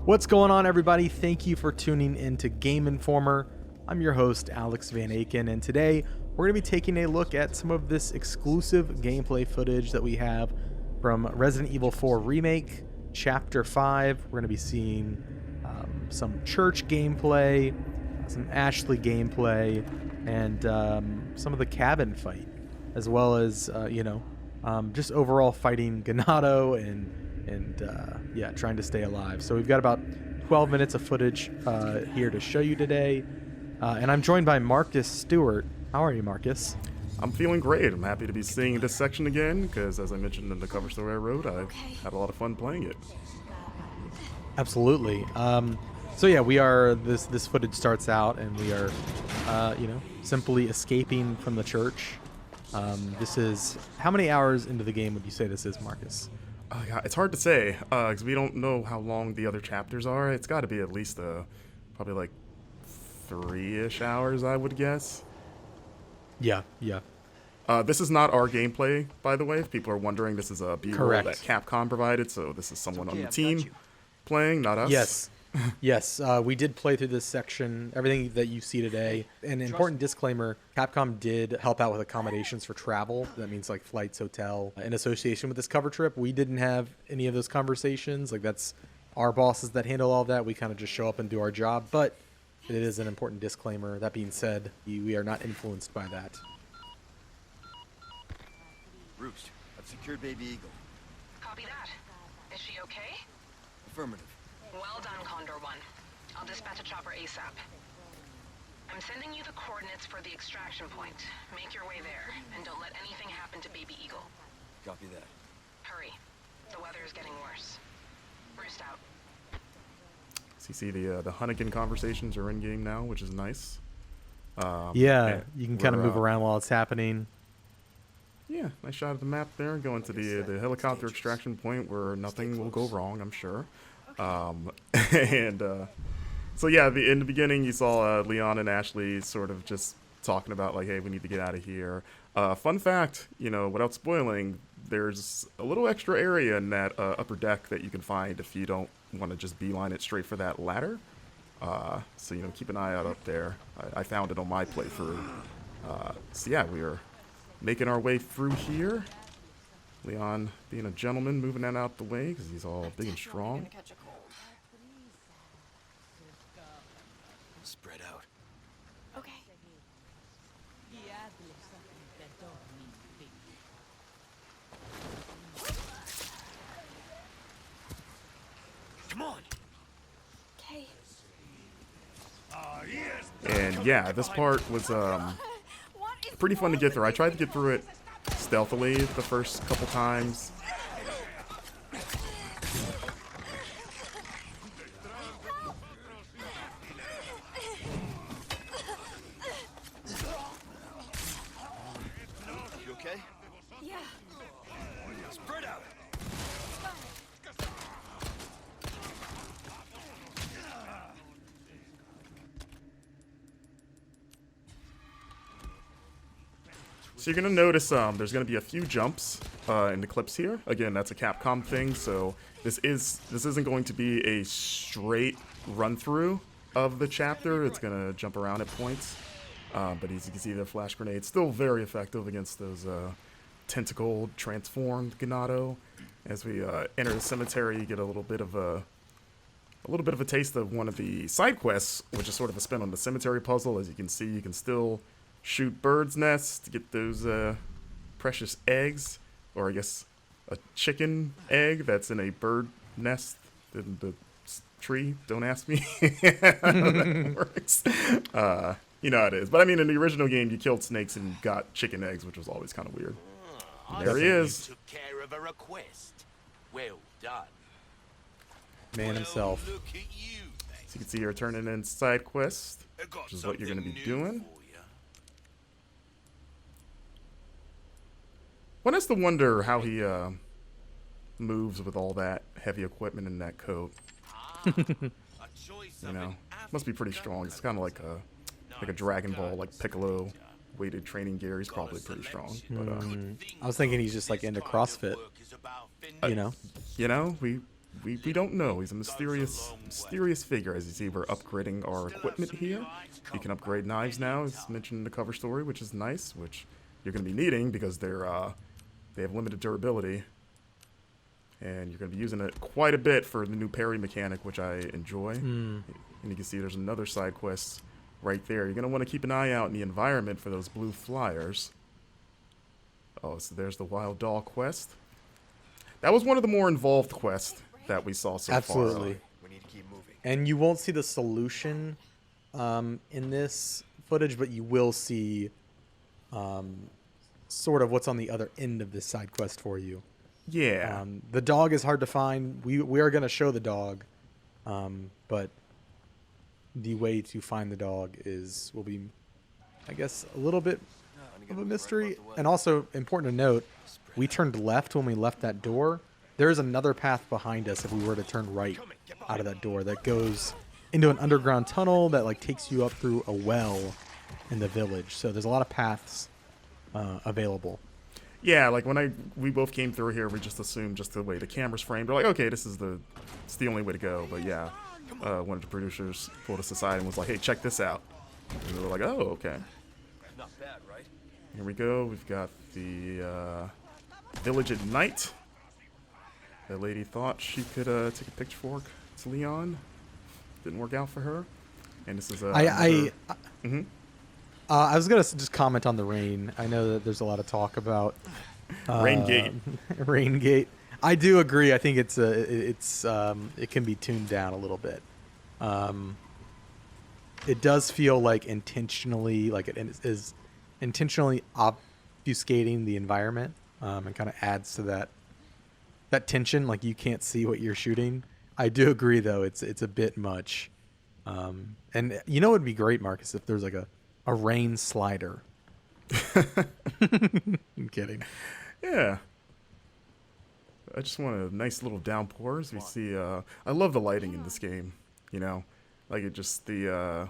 What's going on, everybody? Thank you for tuning in to Game Informer. I'm your host, Alex Van Aken, and today we're going to be taking a look at some of this exclusive gameplay footage that we have from Resident Evil 4 Remake, Chapter 5. We're going to be seeing some church gameplay, some Ashley gameplay, and some of the cabin fight, as well as, just overall fighting Ganado and trying to stay alive. So we've got about 12 minutes of footage here to show you today. And I'm joined by Marcus Stewart. How are you, Marcus? I'm feeling great. I'm happy to be seeing this section again because, as I mentioned in the cover story I wrote, I've had a lot of fun playing it. Absolutely. So yeah, we are. This footage starts out, and we are, simply escaping from the church. This is how many hours into the game would you say this is, Marcus? Yeah, it's hard to say because we don't know how long the other chapters are. It's got to be at least probably like 3-ish hours, I would guess. Yeah. This is not our gameplay, by the way. If people are wondering, this is a B-roll that Capcom provided, so this is someone on the team playing, not us. Yes, we did play through this section, everything that you see today. An important disclaimer, Capcom did help out with accommodations for travel. That means like flights, hotel, in association with this cover trip. We didn't have any of those conversations. Like, that's our bosses that handle all that. We kind of just show up and do our job, but it is an important disclaimer. That being said, we are not influenced by that. Roost, I've secured Baby Eagle. Copy that. Is she okay? Affirmative. Well done, Condor 1. I'll dispatch a chopper ASAP. I'm sending you the coordinates for the extraction point. Make your way there, and don't let anything happen to Baby Eagle. Copy that. Hurry. The weather is getting worse. Roost out. So you see the Hunnigan conversations are in game now, which is nice. You can kind of move around while it's happening. Yeah, nice shot of the map there. Going to the helicopter extraction point where nothing will go wrong, I'm sure. In the beginning you saw Leon and Ashley sort of just talking about like, hey, we need to get out of here. Fun fact, without spoiling, there's a little extra area in that upper deck that you can find if you don't want to just beeline it straight for that ladder. So keep an eye out up there. I found it on my playthrough. We are making our way through here. Leon being a gentleman, moving that out the way because he's all big and strong. Spread out. Okay. Come on. Okay. And yeah, this part was pretty fun to get through. I tried to get through it stealthily the first couple times. You okay? Yeah. Spread out. So you're going to notice there's going to be a few jumps in the clips here. Again, that's a Capcom thing, so this isn't going to be a straight run-through of the chapter. It's going to jump around at points. But as you can see, the flash grenade still very effective against those tentacled, transformed Ganado. As we enter the cemetery, you get a little bit of a taste of one of the side quests, which is sort of a spin on the cemetery puzzle. As you can see, you can still shoot birds' nests to get those precious eggs, or I guess a chicken egg that's in a bird nest in the tree. Don't ask me how that works. You know how it is. But I mean, in the original game, you killed snakes and got chicken eggs, which was always kind of weird. There he is. Took care of a request. Well done. Man himself. Look at you. So you can see here turning in side quest, which is what you're going to be doing. One has to wonder how he moves with all that heavy equipment in that coat. Must be pretty strong. It's kind of like a Dragon Ball, like Piccolo weighted training gear. He's probably pretty strong. But I was thinking he's just like into CrossFit. we we don't know. He's a mysterious figure. As you see, we're upgrading our equipment here. You can upgrade knives now, as mentioned in the cover story, which is nice, which you're going to be needing because they have limited durability. And you're going to be using it quite a bit for the new parry mechanic, which I enjoy. And you can see there's another side quest right there. You're going to want to keep an eye out in the environment for those blue flyers. Oh, so there's the Wild Doll quest. That was one of the more involved quests that we saw so far. Absolutely. We need to keep moving. And you won't see the solution in this footage, but you will see sort of what's on the other end of this side quest for you. Yeah. The dog is hard to find. We are going to show the dog, but the way to find the dog will be, I guess, a little bit of a mystery. And also important to note, we turned left when we left that door. There's another path behind us if we were to turn right out of that door that goes into an underground tunnel that like takes you up through a well in the village. So there's a lot of paths available. Yeah, like when we both came through here, we just assumed just the way the camera's framed. We're like, okay, it's the only way to go. But yeah, one of the producers pulled us aside and was like, hey, check this out. And we were like, oh, okay. Not bad, right? Here we go. We've got the village at night. That lady thought she could take a pitchfork to Leon. Didn't work out for her. And this is I was gonna just comment on the rain. I know that there's a lot of talk about Raingate. Raingate. I do agree. I think it can be tuned down a little bit. It does feel like intentionally, like it is intentionally obfuscating the environment, and kind of adds to that tension. Like you can't see what you're shooting. I do agree, though. It's a bit much. And you know, it'd be great, Marcus, if there's like a rain slider. I'm kidding. Yeah. I just want a nice little downpour as we see. I love the lighting in this game. You know, like it just the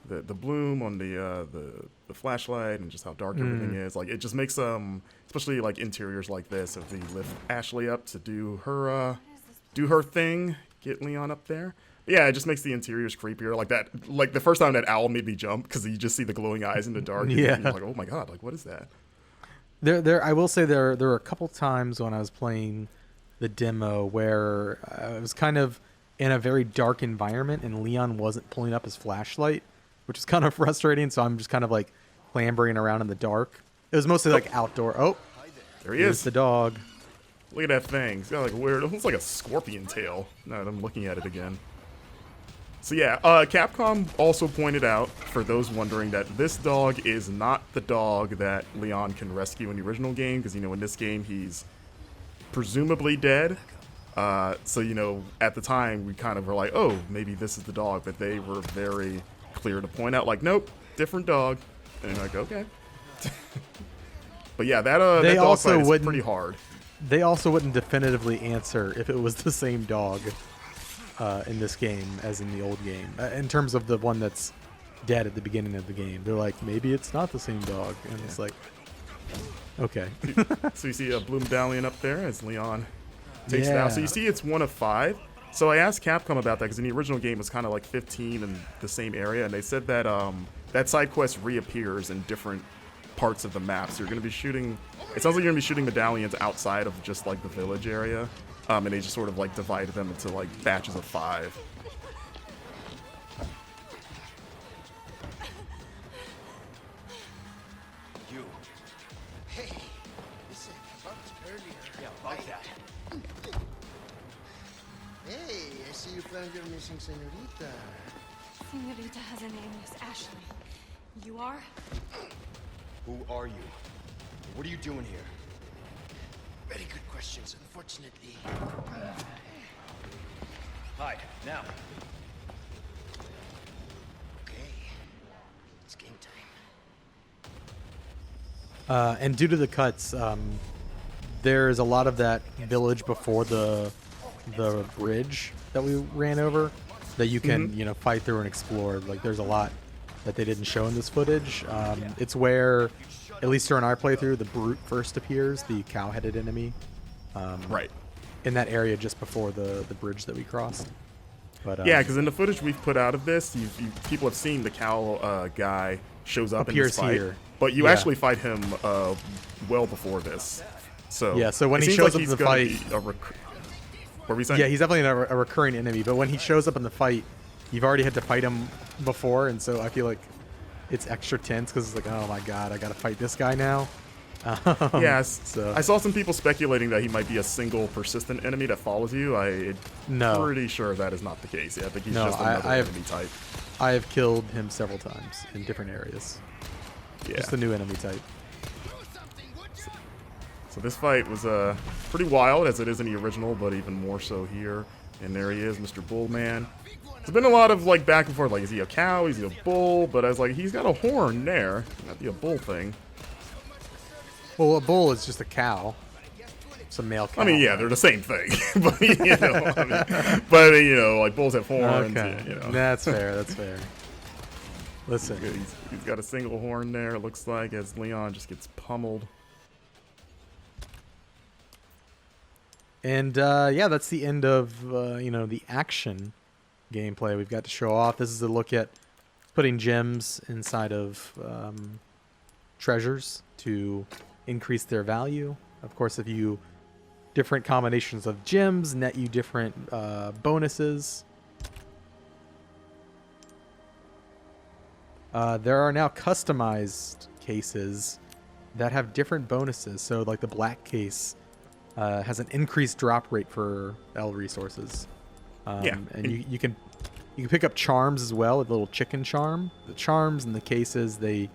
bloom on the flashlight and just how dark everything is. Like it just makes especially like interiors like this. If we lift Ashley up to do her thing, get Leon up there. Yeah, it just makes the interiors creepier. Like that. Like the first time that owl made me jump because you just see the glowing eyes in the dark. Yeah. And you're like, oh my god, like what is that? I will say there were a couple times when I was playing the demo where I was kind of in a very dark environment and Leon wasn't pulling up his flashlight, which is kind of frustrating. So I'm just kind of like clambering around in the dark. It was mostly like outdoor. Oh, there he is. The dog. Look at that thing. It's got like a weird, almost like a scorpion tail. Now that I'm looking at it again. So yeah, Capcom also pointed out, for those wondering, that this dog is not the dog that Leon can rescue in the original game, because, you know, in this game he's presumably dead. So, you know, at the time we kind of were like, oh, maybe this is the dog, but they were very clear to point out, like, nope, different dog. And you're like, okay. But yeah, that dog fight is pretty hard. They also wouldn't definitively answer if it was the same dog in this game as in the old game. In terms of the one that's dead at the beginning of the game, they're like, maybe it's not the same dog, and it's like, okay. So you see a blue medallion up there as Leon takes it out. So you see it's 1 of 5. So I asked Capcom about that because in the original game it was kind of like 15 in the same area, and they said that that side quest reappears in different parts of the map. So you're going to be shooting. It sounds like you're going to be shooting medallions outside of just like the village area. And they just sort of like divided them into like batches of 5. You. Hey, listen, I talked earlier. Yeah, about that. Hey, I see you found your missing senorita. Senorita has a name, Miss Ashley. You are? Who are you? What are you doing here? Very good questions, unfortunately. Hide, now. Okay, it's game time. And due to the cuts, there's a lot of that village before the bridge that we ran over that you can you know, fight through and explore. Like there's a lot that they didn't show in this footage. It's where, at least during our playthrough, the brute first appears, the cow-headed enemy. Right. in that area just before the bridge that we crossed. But yeah, because in the footage we've put out of this, people have seen the cow guy shows up in this fight, here. but you Yeah. actually fight him well before this. So yeah, so when it he seems shows like up in he's the gonna fight, be what were we saying? yeah, he's definitely a recurring enemy. But when he shows up in the fight, you've already had to fight him before, and so I feel like it's extra tense because it's like, oh my god, I got to fight this guy now. Yes. So I saw some people speculating that he might be a single persistent enemy that follows you. I'm No. pretty sure that is not the case. Yeah, I think he's No, just another I have- enemy type. I have killed him several times in different areas. Yeah. Just a new enemy type. So this fight was pretty wild, as it is in the original, but even more so here. And there he is, Mr. Bullman. There's been a lot of like back and forth, like is he a cow, is he a bull? But I was like, he's got a horn there. Might be a bull thing. Well, a bull is just a cow. It's a male cow. I mean, yeah, they're the same thing. But you know, like bulls have horns. Okay, You know. that's fair. That's fair. Listen, He's got a single horn there, it looks like, as Leon just gets pummeled. and yeah, that's the end of the action gameplay we've got to show off. This is a look at putting gems inside of treasures to increase their value. Of course, if you different combinations of gems net you different bonuses. There are now customized cases that have different bonuses. So like the black case has an increased drop rate for L resources. Yeah. And you can pick up charms as well, with a little chicken charm. The charms and the cases, they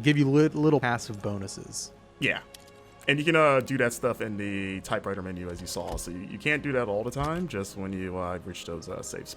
give you little passive bonuses. Yeah. And you can do that stuff in the typewriter menu, as you saw. So you can't do that all the time, just when you reach those save